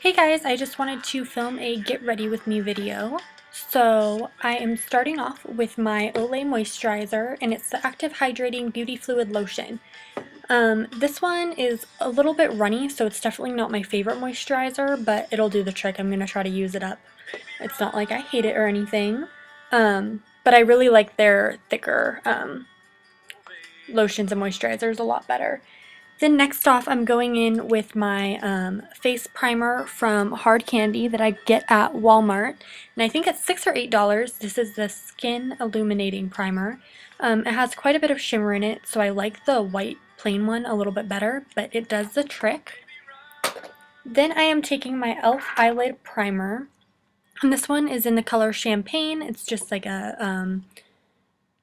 Hey guys, I just wanted to film a get ready with me video. So I am starting off with my Olay moisturizer, and it's the Active Hydrating Beauty Fluid Lotion. This one is a little bit runny, so it's definitely not my favorite moisturizer, but it'll do the trick. I'm going to try to use it up. It's not like I hate it or anything, but I really like their thicker lotions and moisturizers a lot better. Then next off, I'm going in with my face primer from Hard Candy that I get at Walmart, and I think it's $6 or $8. This is the Skin Illuminating Primer. It has quite a bit of shimmer in it, so I like the white plain one a little bit better, but it does the trick. Then I am taking my e.l.f. Eyelid Primer, and this one is in the color Champagne. It's just like a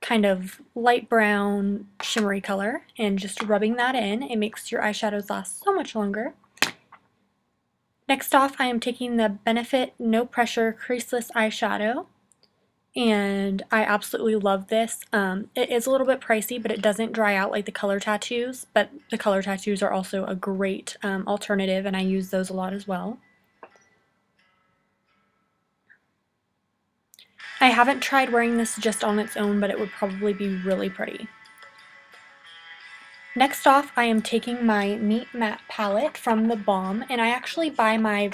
kind of light brown shimmery color, and just rubbing that in, it makes your eyeshadows last so much longer. Next off, I am taking the Benefit No Pressure Creaseless Eyeshadow, and I absolutely love this. It is a little bit pricey, but it doesn't dry out like the Color Tattoos, but the Color Tattoos are also a great alternative, and I use those a lot as well. I haven't tried wearing this just on its own, but it would probably be really pretty. Next off, I am taking my Meet Matte palette from The Balm, and I actually buy my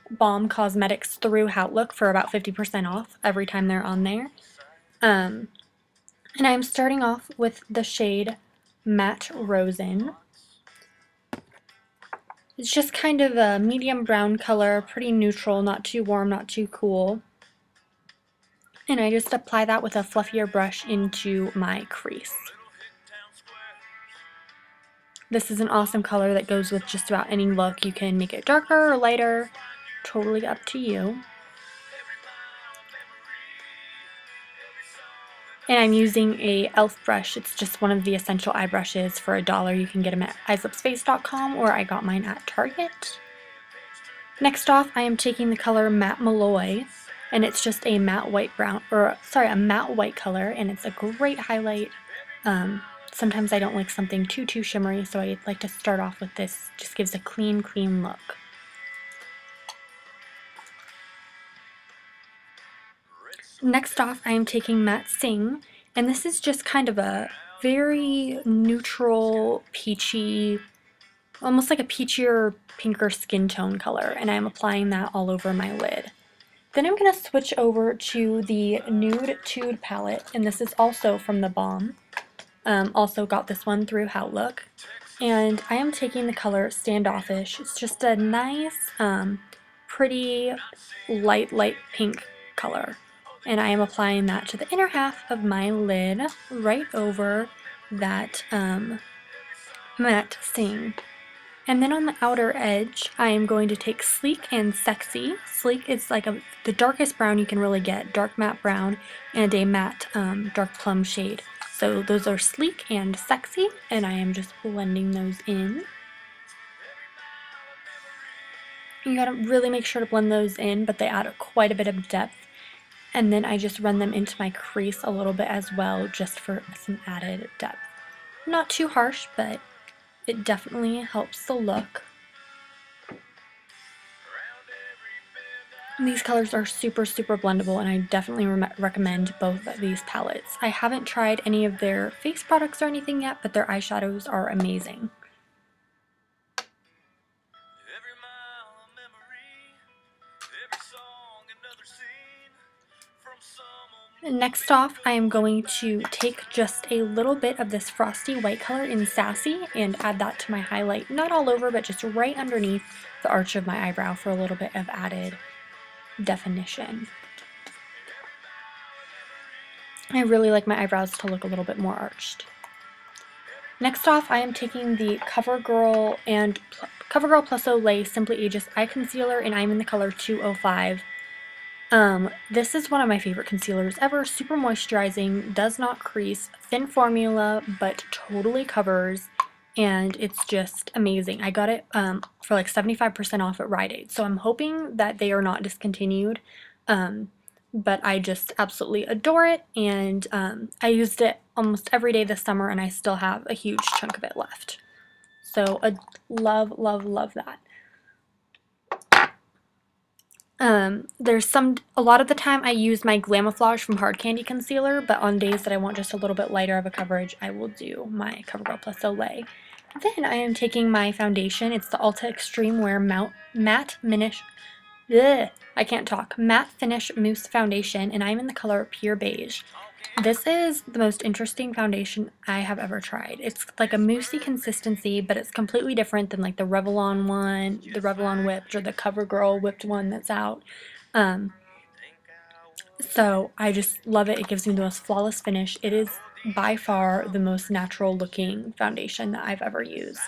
Balm Cosmetics through Outlook for about 50% off every time they're on there. And I'm starting off with the shade Matte Rosin. It's just kind of a medium brown color, pretty neutral, not too warm, not too cool. And I just apply that with a fluffier brush into my crease. This is an awesome color that goes with just about any look. You can make it darker or lighter, totally up to you. And I'm using a e.l.f. brush. It's just one of the essential eye brushes for $1. You can get them at islipsface.com, or I got mine at Target. Next off, I am taking the color Matte Malloy, and it's just a matte white brown, or sorry, a matte white color, and it's a great highlight. Sometimes I don't like something too shimmery, so I like to start off with this. Just gives a clean look. Next off, I am taking Matte Sing, and this is just kind of a very neutral, peachy, almost like a peachier, pinker skin tone color, and I'm applying that all over my lid. Then I'm going to switch over to the Nude Tude palette, and this is also from The Balm. Also got this one through Outlook, and I am taking the color Standoffish. It's just a nice, pretty light pink color, and I am applying that to the inner half of my lid, right over that Matte Sing. And then on the outer edge, I am going to take Sleek and Sexy. Sleek is like the darkest brown you can really get, dark matte brown, and a matte dark plum shade. So those are Sleek and Sexy, and I am just blending those in. You gotta really make sure to blend those in, but they add quite a bit of depth. And then I just run them into my crease a little bit as well, just for some added depth. Not too harsh, but it definitely helps the look. These colors are super blendable, and I definitely recommend both of these palettes. I haven't tried any of their face products or anything yet, but their eyeshadows are amazing. Next off, I am going to take just a little bit of this frosty white color in Sassy and add that to my highlight. Not all over, but just right underneath the arch of my eyebrow for a little bit of added definition. I really like my eyebrows to look a little bit more arched. Next off, I am taking the CoverGirl Plus Olay Simply Ageless Eye Concealer, and I'm in the color 205. This is one of my favorite concealers ever. Super moisturizing, does not crease, thin formula, but totally covers, and it's just amazing. I got it for like 75% off at Rite Aid, so I'm hoping that they are not discontinued, but I just absolutely adore it, and I used it almost every day this summer, and I still have a huge chunk of it left. So love that. There's a lot of the time I use my Glamouflage from Hard Candy Concealer, but on days that I want just a little bit lighter of a coverage, I will do my CoverGirl Plus Olay. Then I am taking my foundation. It's the Ulta Extreme Wear Matte Finish. Ugh, I can't talk. Matte Finish Mousse Foundation, and I'm in the color Pure Beige. This is the most interesting foundation I have ever tried. It's like a moussey consistency, but it's completely different than like the Revlon one, the Revlon Whipped, or the CoverGirl Whipped one that's out. Um, so I just love it. It gives me the most flawless finish. It is by far the most natural looking foundation that I've ever used.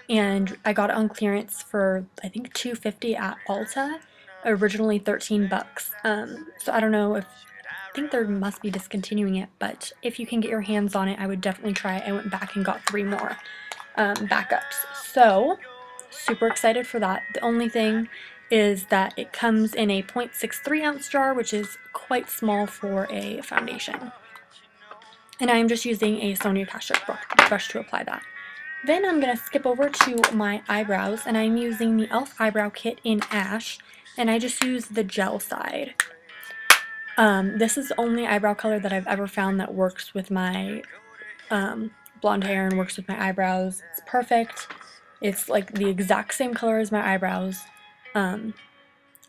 And I got it on clearance for I think $2.50 at Ulta, originally 13 bucks. So I don't know if I think they must be discontinuing it, but if you can get your hands on it, I would definitely try it. I went back and got 3 more backups. So super excited for that. The only thing is that it comes in a 0.63 ounce jar, which is quite small for a foundation. And I am just using a Sonia Kashuk brush to apply that. Then I'm going to skip over to my eyebrows, and I'm using the e.l.f. Eyebrow Kit in Ash, and I just use the gel side. This is the only eyebrow color that I've ever found that works with my blonde hair and works with my eyebrows. It's perfect. It's like the exact same color as my eyebrows.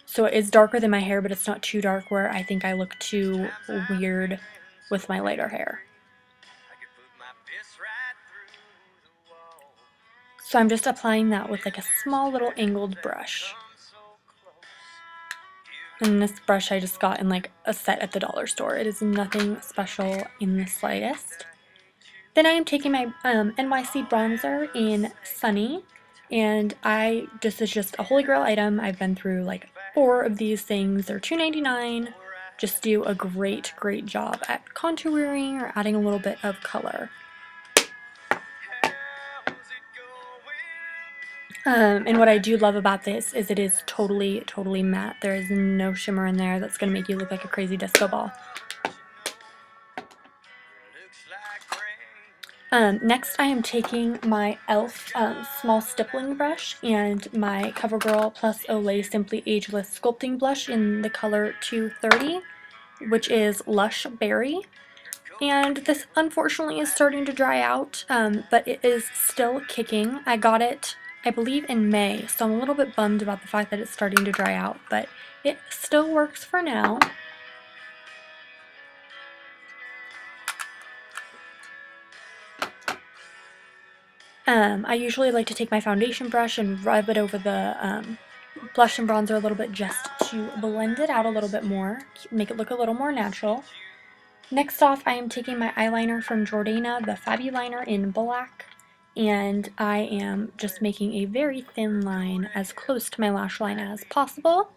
So it's darker than my hair, but it's not too dark where I think I look too weird with my lighter hair. So I'm just applying that with like a small little angled brush. And this brush I just got in like a set at the dollar store. It is nothing special in the slightest. Then I am taking my NYC bronzer in Sunny, and this is just a holy grail item. I've been through like 4 of these things. They're $2.99. Just do a great job at contouring or adding a little bit of color. And what I do love about this is it is totally matte. There is no shimmer in there that's going to make you look like a crazy disco ball. Next I am taking my e.l.f. Small Stippling Brush and my CoverGirl Plus Olay Simply Ageless Sculpting Blush in the color 230, which is Lush Berry. And this unfortunately is starting to dry out, but it is still kicking. I got it, I believe, in May, so I'm a little bit bummed about the fact that it's starting to dry out, but it still works for now. I usually like to take my foundation brush and rub it over the blush and bronzer a little bit just to blend it out a little bit more, make it look a little more natural. Next off, I am taking my eyeliner from Jordana, the Fabuliner in black, and I am just making a very thin line as close to my lash line as possible.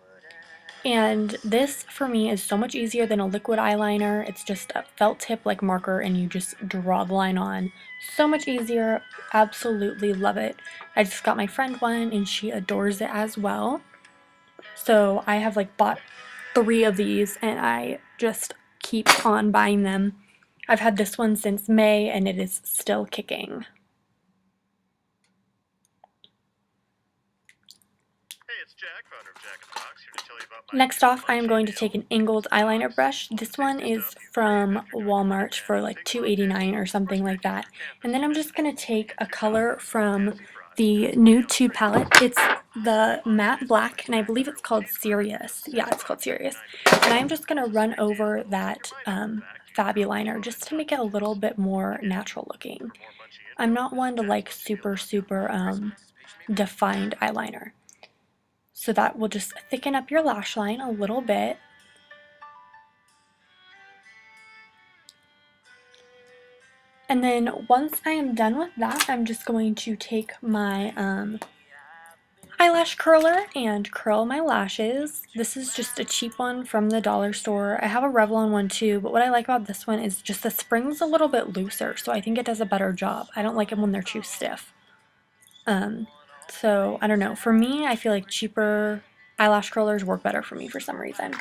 And this, for me, is so much easier than a liquid eyeliner. It's just a felt tip like marker and you just draw the line on. So much easier. Absolutely love it. I just got my friend one and she adores it as well. So I have like bought 3 of these and I just keep on buying them. I've had this one since May and it is still kicking. Next off, I am going to take an angled eyeliner brush. This one is from Walmart for like $2.89 or something like that. And then I'm just going to take a color from the Nude 2 palette. It's the matte black, and I believe it's called Serious. Yeah, it's called Serious. And I'm just going to run over that Fabuliner just to make it a little bit more natural looking. I'm not one to like super defined eyeliner. So that will just thicken up your lash line a little bit. And then once I am done with that, I'm just going to take my eyelash curler and curl my lashes. This is just a cheap one from the dollar store. I have a Revlon one too, but what I like about this one is just the spring's a little bit looser, so I think it does a better job. I don't like them when they're too stiff. So I don't know. For me, I feel like cheaper eyelash curlers work better for me for some reason.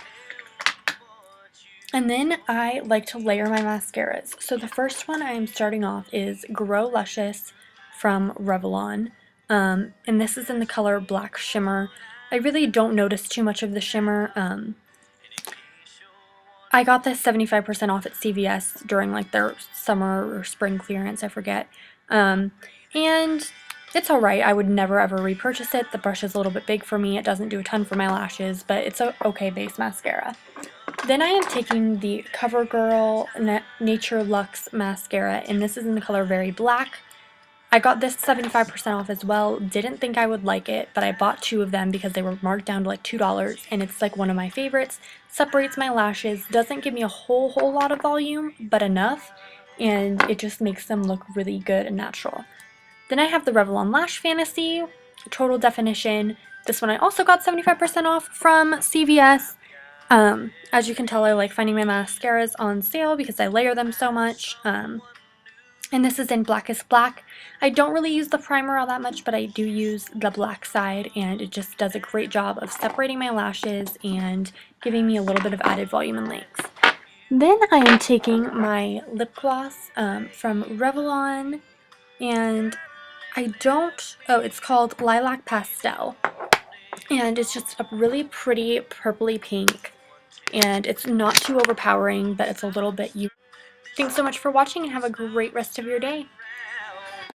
And then I like to layer my mascaras. So the first one I am starting off is Grow Luscious from Revlon. And this is in the color Black Shimmer. I really don't notice too much of the shimmer. I got this 75% off at CVS during like their summer or spring clearance, I forget. And it's alright. I would never ever repurchase it. The brush is a little bit big for me. It doesn't do a ton for my lashes, but it's a okay base mascara. Then I am taking the CoverGirl Nature Luxe Mascara, and this is in the color Very Black. I got this 75% off as well. Didn't think I would like it, but I bought 2 of them because they were marked down to like $2, and it's like one of my favorites. Separates my lashes, doesn't give me a whole lot of volume, but enough, and it just makes them look really good and natural. Then I have the Revlon Lash Fantasy Total Definition. This one I also got 75% off from CVS. As you can tell, I like finding my mascaras on sale because I layer them so much. And this is in Blackest Black. I don't really use the primer all that much, but I do use the black side, and it just does a great job of separating my lashes and giving me a little bit of added volume and length. Then I am taking my lip gloss from Revlon, and it's called Lilac Pastel. And it's just a really pretty purpley pink, and it's not too overpowering, but it's a little bit. Thanks so much for watching, and have a great rest of your day.